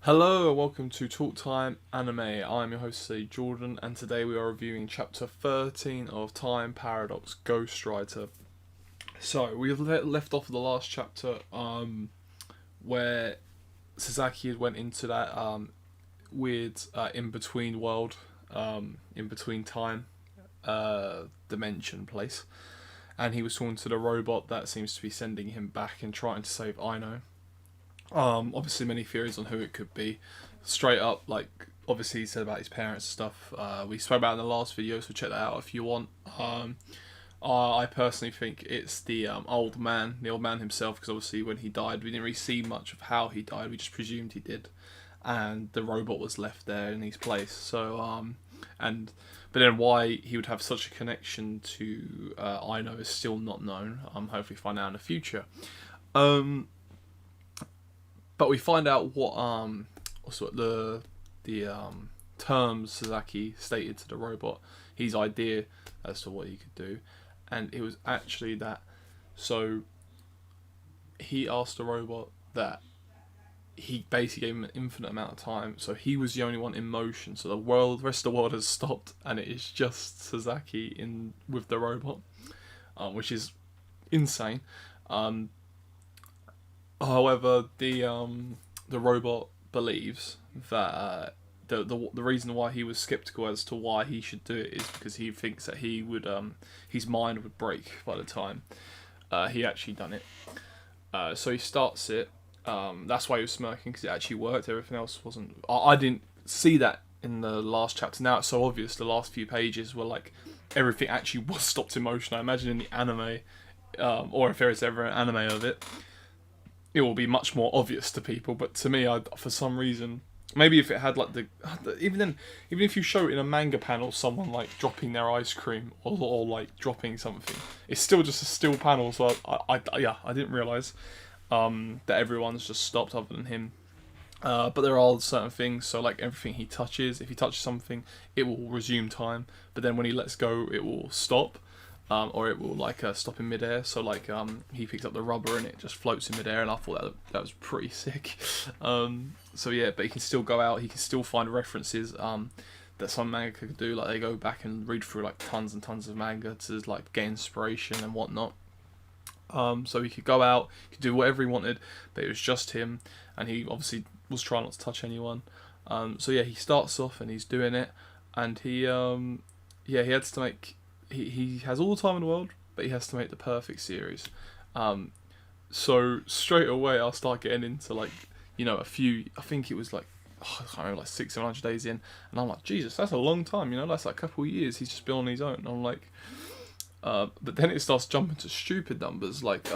Hello and welcome to Talk Time Anime. I'm your host Jordan, and today we are reviewing chapter 13 of Time Paradox Ghostwriter. So we have left off the last chapter where Sasaki went into that weird in-between world, in-between time dimension place, and he was talking to the robot that seems to be sending him back and trying to save Aino. Obviously many theories on who it could be. Straight up, like, obviously he said about his parents and stuff. We spoke about it in the last video, so check that out if you want. I personally think it's the old man himself, because obviously when he died, we didn't really see much of how he died. We just presumed he did, and the robot was left there in his place. So, but then why he would have such a connection to Aino is still not known. Hopefully find out in the future. But we find out what also the terms Sasaki stated to the robot, his idea as to what he could do, and it was actually that. So he asked the robot that he basically gave him an infinite amount of time, so he was the only one in motion. So the rest of the world has stopped, and it is just Sasaki in with the robot, which is insane. However, the robot believes that the reason why he was skeptical as to why he should do it is because he thinks that he would his mind would break by the time he actually done it. So he starts it. That's why he was smirking, because it actually worked. Everything else wasn't. I didn't see that in the last chapter. Now it's so obvious. The last few pages were like everything actually was stopped in motion. I imagine in the anime, or if there is ever an anime of it, it will be much more obvious to people. But to me, for some reason, maybe if it had like even if you show it in a manga panel, someone like dropping their ice cream or like dropping something, it's still just a still panel. So I didn't realize that everyone's just stopped other than him. But there are certain things. So like everything he touches, if he touches something, it will resume time. But then when he lets go, it will stop. Or it will like stop in midair. So like he picks up the rubber and it just floats in midair, and I thought that was pretty sick. So yeah, but he can still go out. He can still find references that some manga could do. Like they go back and read through like tons and tons of manga to like get inspiration and whatnot. So he could go out, he could do whatever he wanted, but it was just him, and he obviously was trying not to touch anyone. So yeah, he starts off and he's doing it, and he had to make. He has all the time in the world, but he has to make the perfect series. So straight away I'll start getting into like, a few, I think it was like, I can't remember, like 600-700 days in, and I'm like, Jesus, that's a long time, that's like a couple of years he's just been on his own. And I'm like, but then it starts jumping to stupid numbers, like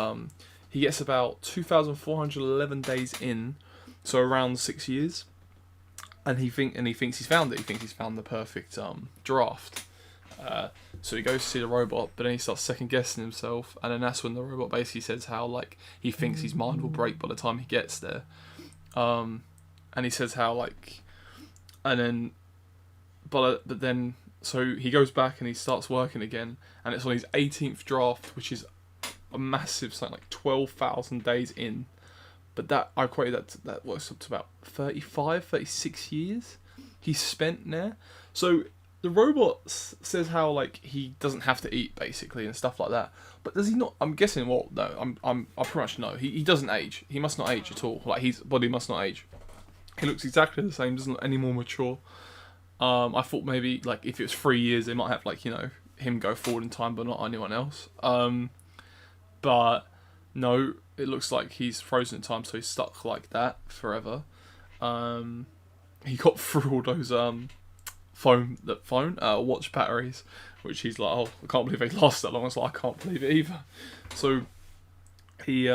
he gets about 2,411 days in, so around 6 years, and he thinks he's found it. He thinks he's found the perfect draft. So he goes to see the robot, but then he starts second guessing himself, and then that's when the robot basically says how like he thinks his mind will break by the time he gets there, and he says how like, and then, but then so he goes back and he starts working again, and it's on his 18th draft, which is a massive something like 12,000 days in, but that I equated that works up to about 36 years he spent there. So the robot says how like he doesn't have to eat basically and stuff like that, but does he not? I'm guessing. Well, no, I pretty much know he doesn't age. He must not age at all. Like his body must not age. He looks exactly the same. Doesn't look any more mature. I thought maybe like if it was 3 years, they might have like him go forward in time, but not anyone else. But no, it looks like he's frozen in time, so he's stuck like that forever. He got through all those watch batteries, which he's like, oh, I can't believe they last that long. I was like, I can't believe it either. So he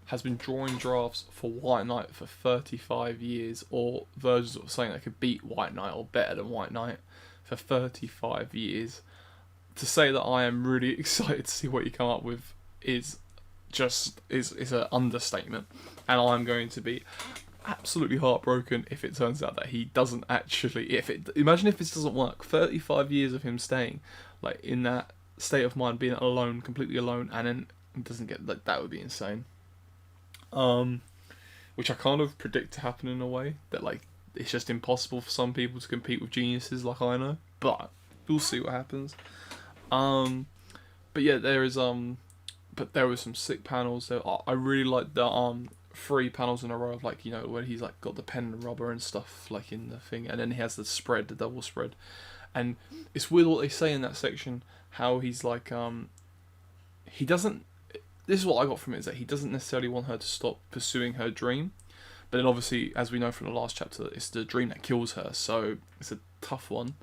has been drawing drafts for White Knight for 35 years, or versions of something that could beat White Knight or better than White Knight for 35 years. To say that I am really excited to see what you come up with is an understatement, and I'm going to be absolutely heartbroken if it turns out that he doesn't actually. Imagine if this doesn't work. 35 years of him staying like in that state of mind, being alone, completely alone, and then it doesn't get like that would be insane. which I kind of predict to happen in a way that like it's just impossible for some people to compete with geniuses like I know. But we'll see what happens. But yeah, but there were some sick panels. There, I really like the 3 panels in a row of like, you know, when he's like got the pen and rubber and stuff like in the thing, and then he has the spread, the double spread, and it's weird what they say in that section. How he's like, he doesn't. This is what I got from it, is that he doesn't necessarily want her to stop pursuing her dream, but then obviously, as we know from the last chapter, it's the dream that kills her. So it's a tough one.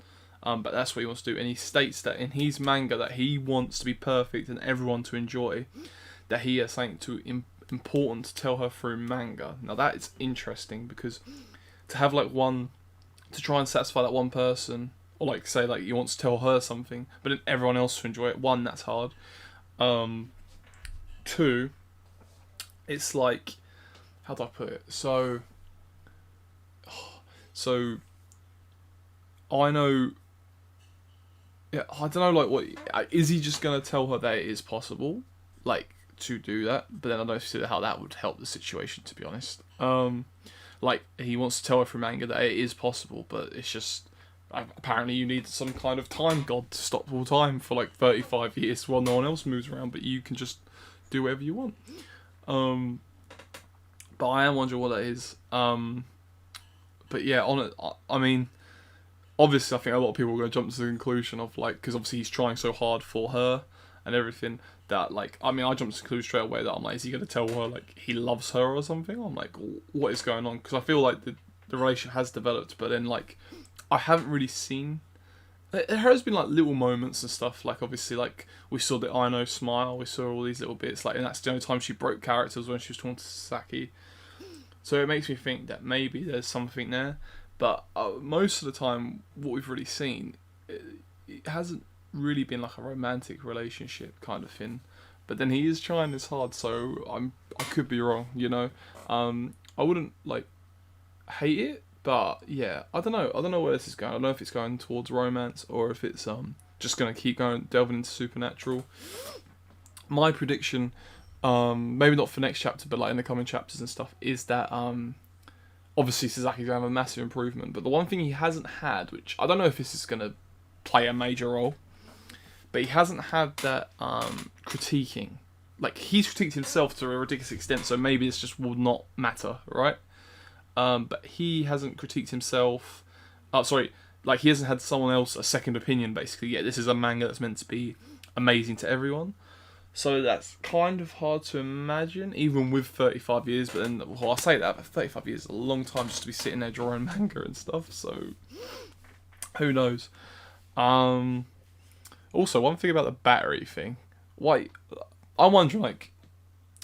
But that's what he wants to do, and he states that in his manga that he wants to be perfect and everyone to enjoy, that he has something important to tell her through manga. Now that is interesting, because to have like one, to try and satisfy that one person, or like say like you want to tell her something, but then everyone else to enjoy it. One, that's hard. 2, it's like, how do I put it? So I know. Yeah, I don't know, like, what is he just gonna tell her that it is possible, like, to do that? But then I don't see how that would help the situation, to be honest. Like, he wants to tell her through manga that it is possible, but it's just apparently you need some kind of time god to stop all time for like 35 years while no one else moves around, but you can just do whatever you want. But I am wondering what that is. But yeah, on it, I mean, obviously, I think a lot of people are going to jump to the conclusion of, like, because obviously he's trying so hard for her and everything, that, like, I mean, I jumped to the conclusion straight away that I'm like, is he going to tell her, like, he loves her or something? I'm like, what is going on? Because I feel like the relationship has developed, but then, like, I haven't really seen. There has been, like, little moments and stuff, like, obviously, like, we saw the Aino smile, we saw all these little bits, like, and that's the only time she broke characters, when she was talking to Sasaki. So it makes me think that maybe there's something there. But most of the time, what we've really seen, it hasn't really been like a romantic relationship kind of thing. But then he is trying this hard, so I could be wrong, you know. I wouldn't like hate it, but yeah, I don't know. I don't know where this is going. I don't know if it's going towards romance or if it's just gonna keep going delving into supernatural. My prediction, maybe not for next chapter, but like in the coming chapters and stuff, is that obviously Sasaki's going to have a massive improvement, but the one thing he hasn't had, which I don't know if this is going to play a major role, but he hasn't had that critiquing. Like, he's critiqued himself to a ridiculous extent, so maybe this just will not matter, right? But he hasn't critiqued himself. Like, he hasn't had someone else a second opinion, basically. Yeah, this is a manga that's meant to be amazing to everyone. So that's kind of hard to imagine, even with 35 years. But then, well, I say that, but 35 years is a long time just to be sitting there drawing manga and stuff. So, who knows? Also, one thing about the battery thing. Wait, I'm wondering, like,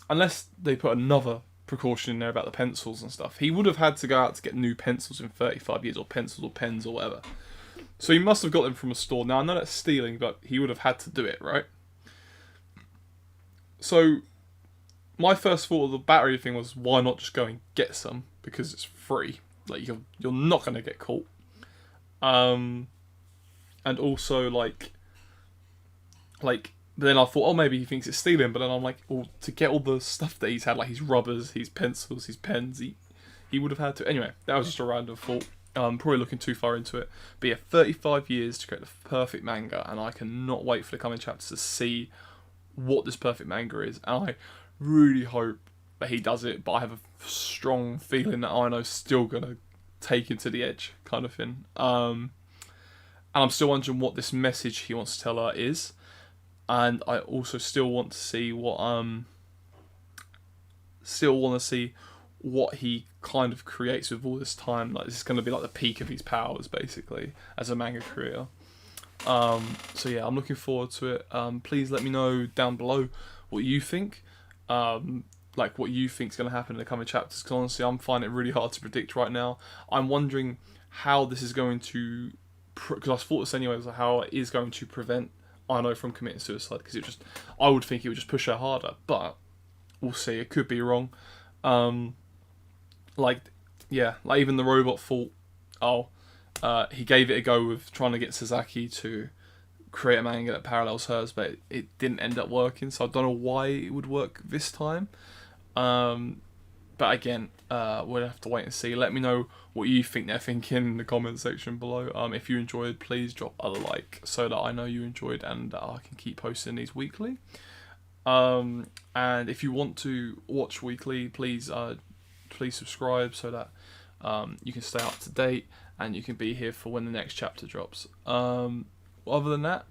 unless they put another precaution in there about the pencils and stuff, he would have had to go out to get new pencils in 35 years, or pencils or pens or whatever. So he must have got them from a store. Now, I know that's stealing, but he would have had to do it, right? So, my first thought of the battery thing was, why not just go and get some? Because it's free. Like, you're not going to get caught. And also, like, but then I thought, oh, maybe he thinks it's stealing. But then I'm like, well, to get all the stuff that he's had, like his rubbers, his pencils, his pens, he would have had to. Anyway, that was just a random thought. Probably looking too far into it. But yeah, 35 years to create the perfect manga, and I cannot wait for the coming chapters to see what this perfect manga is, and I really hope that he does it, but I have a strong feeling that Aino's still gonna take him to the edge, kind of thing. And I'm still wondering what this message he wants to tell her is, and I also still want to see what he kind of creates with all this time. Like, this is going to be like the peak of his powers, basically, as a manga creator. So yeah, I'm looking forward to it. Please let me know down below what you think. Like, what you think is going to happen in the coming chapters, because honestly, I'm finding it really hard to predict right now. I'm wondering how this is going to, because I thought this anyway, was like how it is going to prevent Aino from committing suicide, because I would think it would just push her harder, but we'll see. It could be wrong. Like even the robot thought, he gave it a go with trying to get Sasaki to create a manga that parallels hers, but it didn't end up working, so I don't know why it would work this time. But But again, we'll have to wait and see. Let me know what you think they're thinking in the comment section below. If you enjoyed, please drop a like so that I know you enjoyed and I can keep posting these weekly. And if you want to watch weekly, please subscribe so that you can stay up to date and you can be here for when the next chapter drops. Other than that,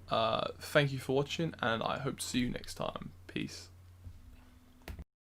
thank you for watching, and I hope to see you next time. Peace.